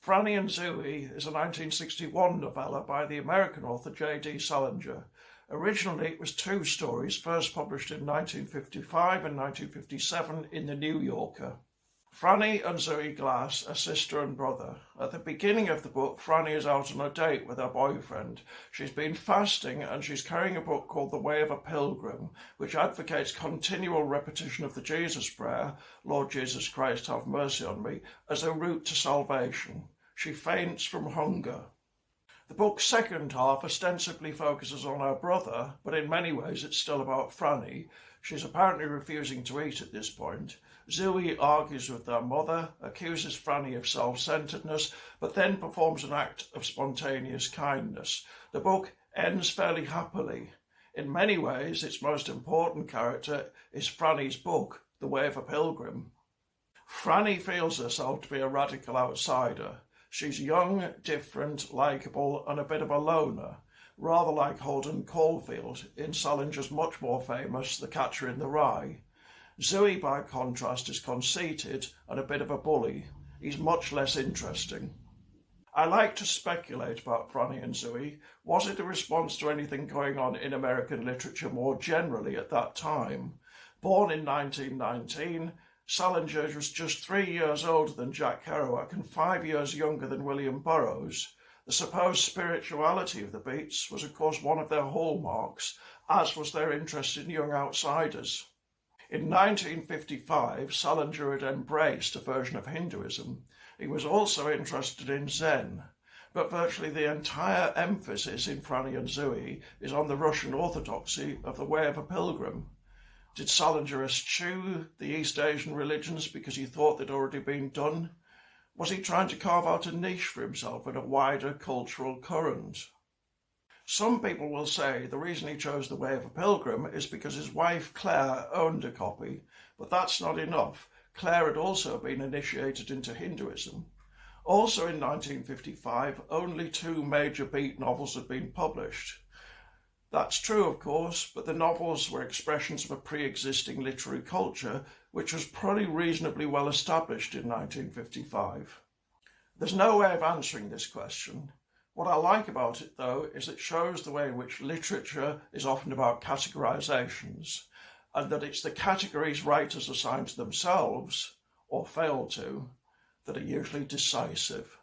Franny and Zooey is a 1961 novella by the American author J.D. Salinger. Originally, it was two stories, first published in 1955 and 1957 in The New Yorker. Franny and Zooey Glass are sister and brother. At the beginning of the book, Franny is out on a date with her boyfriend. She's been fasting and she's carrying a book called The Way of a Pilgrim, which advocates continual repetition of the Jesus prayer, Lord Jesus Christ, have mercy on me, as a route to salvation. She faints from hunger. The book's second half ostensibly focuses on her brother, but in many ways it's still about Franny. She's apparently refusing to eat at this point. Zooey argues with their mother, accuses Franny of self-centeredness, but then performs an act of spontaneous kindness. The book ends fairly happily. In many ways, its most important character is Franny's book, The Way of a Pilgrim. Franny feels herself to be a radical outsider. She's young, different, likeable, and a bit of a loner, rather like Holden Caulfield in Salinger's much more famous The Catcher in the Rye. Zooey, by contrast, is conceited and a bit of a bully. He's much less interesting. I like to speculate about Franny and Zooey. Was it a response to anything going on in American literature more generally at that time? Born in 1919, Salinger was just 3 years older than Jack Kerouac and 5 years younger than William Burroughs. The supposed spirituality of the Beats was, of course, one of their hallmarks, as was their interest in young outsiders. In 1955, Salinger had embraced a version of Hinduism. He was also interested in Zen, but virtually the entire emphasis in Franny and Zooey is on the Russian orthodoxy of The Way of a Pilgrim. Did Salinger eschew the East Asian religions because he thought they'd already been done? Was he trying to carve out a niche for himself in a wider cultural current? Some people will say the reason he chose The Way of a Pilgrim is because his wife Claire owned a copy, but that's not enough. Claire had also been initiated into Hinduism. Also in 1955, only 2 major Beat novels had been published. That's true, of course, but the novels were expressions of a pre-existing literary culture which was probably reasonably well established in 1955. There's no way of answering this question. What I like about it, though, is it shows the way in which literature is often about categorizations, and that it's the categories writers assign to themselves, or fail to, that are usually decisive.